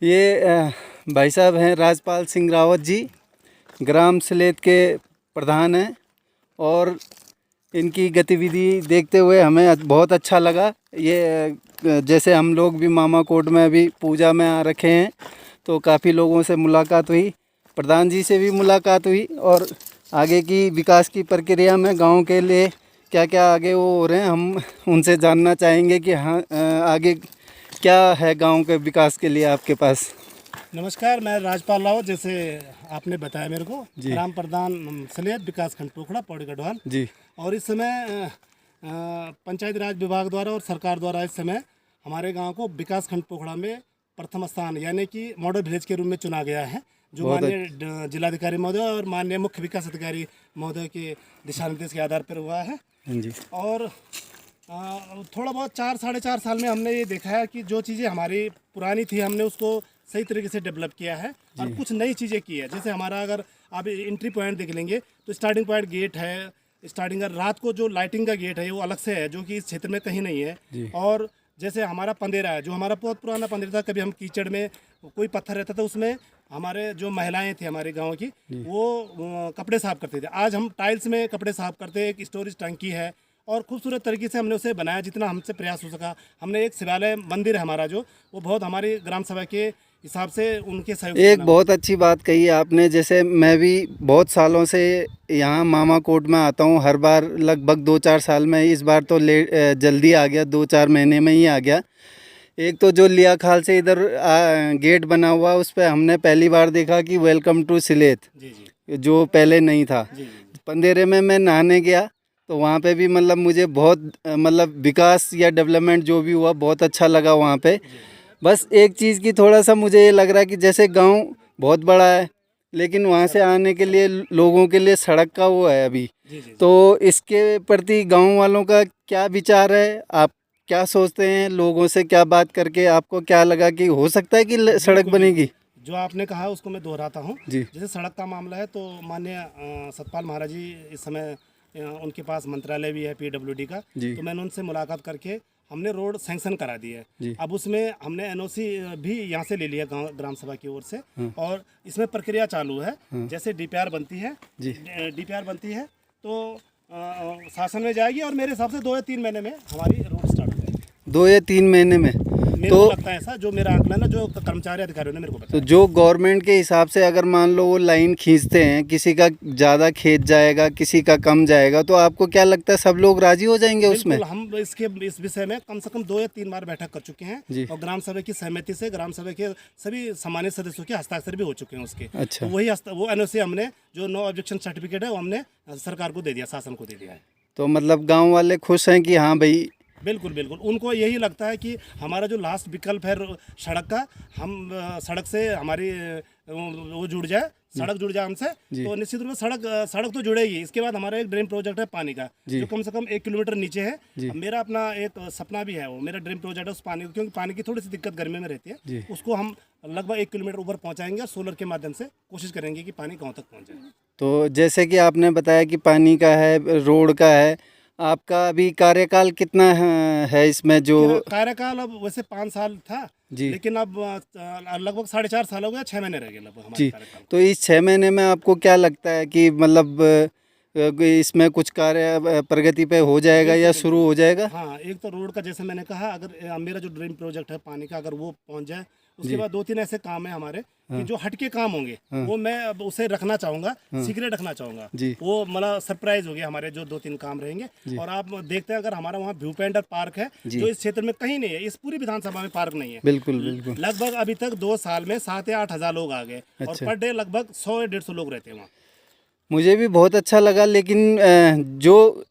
ये भाई साहब हैं राजपाल सिंह रावत जी, ग्राम सलेत के प्रधान हैं। और इनकी गतिविधि देखते हुए हमें बहुत अच्छा लगा। ये जैसे हम लोग भी मामा कोट में अभी पूजा में आ रखे हैं, तो काफ़ी लोगों से मुलाकात हुई, प्रधान जी से भी मुलाकात हुई। और आगे की विकास की प्रक्रिया में गांव के लिए क्या क्या आगे वो हो रहे हैं, हम उनसे जानना चाहेंगे कि हाँ आगे क्या है गांव के विकास के लिए आपके पास। नमस्कार, मैं राजपाल रावत, जैसे आपने बताया मेरे को, जी। ग्राम प्रधान सलेत विकास खंड पोखड़ा पौड़ी गढ़वाल। जी। और इस समय पंचायत राज विभाग द्वारा और सरकार द्वारा इस समय हमारे गांव को विकास खंड पोखड़ा में प्रथम स्थान यानी कि मॉडल विलेज के रूप में चुना गया है, जो माननीय जिलाधिकारी महोदय और माननीय मुख्य विकास अधिकारी महोदय के दिशा निर्देश के आधार पर हुआ है। जी। और थोड़ा बहुत 4-4.5 साल में हमने ये देखा है कि जो चीज़ें हमारी पुरानी थी हमने उसको सही तरीके से डेवलप किया है और कुछ नई चीज़ें की है। जैसे हमारा अगर आप एंट्री पॉइंट देख लेंगे तो स्टार्टिंग पॉइंट गेट है, स्टार्टिंग रात को जो लाइटिंग का गेट है वो अलग से है, जो कि इस क्षेत्र में कहीं नहीं है। और जैसे हमारा पंदेरा है, जो हमारा बहुत पुराना पंदेरा था, कभी हम कीचड़ में कोई पत्थर रहता था उसमें हमारे जो महिलाएं थी हमारे गांव की वो कपड़े साफ करते थे। आज हम टाइल्स में कपड़े साफ करते हैं, एक स्टोरेज टंकी है और खूबसूरत तरीके से हमने उसे बनाया जितना हमसे प्रयास हो सका। हमने एक शिवालय मंदिर है हमारा, जो वो बहुत हमारी ग्राम सभा के हिसाब से उनके सहयोग एक बहुत अच्छी बात कही आपने। जैसे मैं भी बहुत सालों से यहाँ मामा कोट में आता हूँ, हर बार लगभग 2-4 साल में, इस बार तो जल्दी आ गया, 2-4 महीने में ही आ गया। एक तो जो लिया खाल से इधर गेट बना हुआ, उस पर हमने पहली बार देखा कि वेलकम टू सिलेत, जो पहले नहीं था। पंदेरे में मैं नहाने गया तो वहाँ पे भी मतलब मुझे बहुत मतलब विकास या डेवलपमेंट जो भी हुआ बहुत अच्छा लगा वहाँ पे। बस एक चीज़ की थोड़ा सा मुझे ये लग रहा है कि जैसे गांव बहुत बड़ा है, लेकिन वहाँ से आने के लिए लोगों के लिए सड़क का वो है अभी। तो इसके प्रति गांव वालों का क्या विचार है, आप क्या सोचते हैं? लोगों से क्या बात करके आपको क्या लगा कि हो सकता है कि सड़क बनेगी? जो आपने कहा उसको मैं दोहराता हूँ। जी। जैसे सड़क का मामला है तो माननीय सतपाल महाराज जी इस समय उनके पास मंत्रालय भी है पीडब्ल्यूडी का, तो मैंने उनसे मुलाकात करके हमने रोड सैंक्शन करा दी है। अब उसमें हमने एनओसी भी यहाँ से ले लिया ग्राम सभा की ओर से। और इसमें प्रक्रिया चालू है। जैसे डीपीआर बनती है, डीपीआर बनती है तो शासन में जाएगी और मेरे हिसाब से 2 या 3 महीने में हमारी रोड स्टार्ट हो जाएगी। 2 या 3 महीने में मेरे को लगता है ऐसा, जो मेरा आंकलन है, जो कर्मचारी अधिकारियों ने मेरे को बताया। तो जो गवर्नमेंट के हिसाब से अगर मान लो वो लाइन खींचते हैं, किसी का ज़्यादा खेत जाएगा, किसी का कम जाएगा, तो आपको क्या लगता है सब लोग राजी हो जाएंगे उसमें? हम इस विषय में कम से कम 2 या 3 बार बैठक कर चुके हैं और ग्राम सभा की सहमति से ग्राम सभा के सभी सम्मानित सदस्यों के हस्ताक्षर भी हो चुके हैं उसके। अच्छा। तो वही वो एनओसी हमने जो नो ऑब्जेक्शन सर्टिफिकेट है वो हमने सरकार को दे दिया, शासन को दे दिया है। तो मतलब गाँव वाले खुश हैं कि हाँ भाई? बिल्कुल बिल्कुल, उनको यही लगता है कि हमारा जो लास्ट विकल्प है सड़क का, हम सड़क से हमारी वो जुड़ जाए, सड़क जुड़ जाए हमसे, तो निश्चित रूप से सड़क तो जुड़ेगी। इसके बाद हमारा एक ड्रीम प्रोजेक्ट है पानी का, जो कम से कम 1 किलोमीटर नीचे है। मेरा अपना एक सपना भी है, वो मेरा ड्रीम प्रोजेक्ट है उस पानी को, क्योंकि पानी की थोड़ी सी दिक्कत गर्मी में रहती है, उसको हम लगभग 1 किलोमीटर ऊपर पहुँचाएंगे। सोलर के माध्यम से कोशिश करेंगे कि पानी गाँव तक पहुँच जाए। तो जैसे कि आपने बताया कि पानी का है, रोड का है, आपका अभी कार्यकाल कितना है इसमें? जो कार्यकाल अब वैसे 5 साल था, लेकिन अब लगभग 4.5 साल हो गया, 6 महीने रह गए लगभग हमारे कार्यकाल। तो इस 6 महीने में आपको क्या लगता है कि मतलब इसमें कुछ कार्य प्रगति पे हो जाएगा या शुरू हो जाएगा? हाँ, एक तो रोड का जैसे मैंने कहा, अगर मेरा जो ड्रीम प्रोजेक्ट है पानी का, अगर वो पहुंच जाए, उसके बाद 2-3 ऐसे काम है हमारे कि जो हटके काम होंगे, वो मैं अब उसे रखना चाहूँगा, सीक्रेट रखना चाहूँगा। वो मतलब सरप्राइज हो गया, हमारे जो 2-3 काम रहेंगे। और आप देखते हैं, अगर हमारा वहाँ व्यू पॉइंट और पार्क है, जो इस क्षेत्र में कहीं नहीं है, इस पूरी विधानसभा में पार्क नहीं है। बिल्कुल बिल्कुल। लगभग अभी तक 2 साल में 7 या 8 हज़ार लोग आ गए। और पर डे लगभग 100 या 150 लोग रहते हैं वहाँ। मुझे भी बहुत अच्छा लगा, लेकिन जो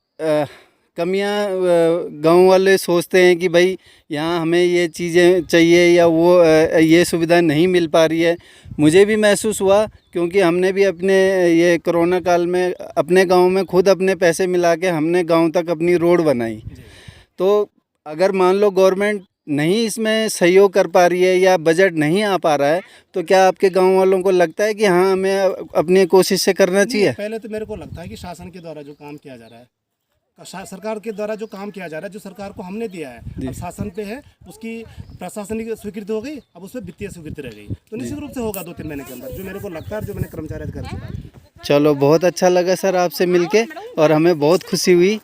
कमियां गांव वाले सोचते हैं कि भाई यहाँ हमें ये चीज़ें चाहिए या वो ये सुविधा नहीं मिल पा रही है, मुझे भी महसूस हुआ। क्योंकि हमने भी अपने ये कोरोना काल में अपने गांव में खुद अपने पैसे मिला के हमने गांव तक अपनी रोड बनाई। तो अगर मान लो गवर्नमेंट नहीं इसमें सहयोग कर पा रही है या बजट नहीं आ पा रहा है, तो क्या आपके गांव वालों को लगता है कि हाँ हमें अपनी कोशिश से करना चाहिए? पहले तो मेरे को लगता है कि शासन के द्वारा जो काम किया जा रहा है, सरकार के द्वारा जो काम किया जा रहा है, जो सरकार को हमने दिया है, अब शासन पे है, उसकी प्रशासनिक स्वीकृति हो गई, अब उसमें वित्तीय स्वीकृति रह गई, तो निश्चित रूप से होगा 2-3 महीने के अंदर, जो मेरे को लगता है, जो मैंने कर्मचारी अधिकारी से बात की। चलो, बहुत अच्छा लगा सर आपसे मिलके और हमें बहुत खुशी हुई।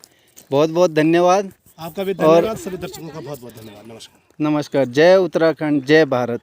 बहुत बहुत धन्यवाद। आपका भी धन्यवाद, सभी दर्शकों का बहुत बहुत धन्यवाद। नमस्कार। नमस्कार। जय उत्तराखंड, जय भारत।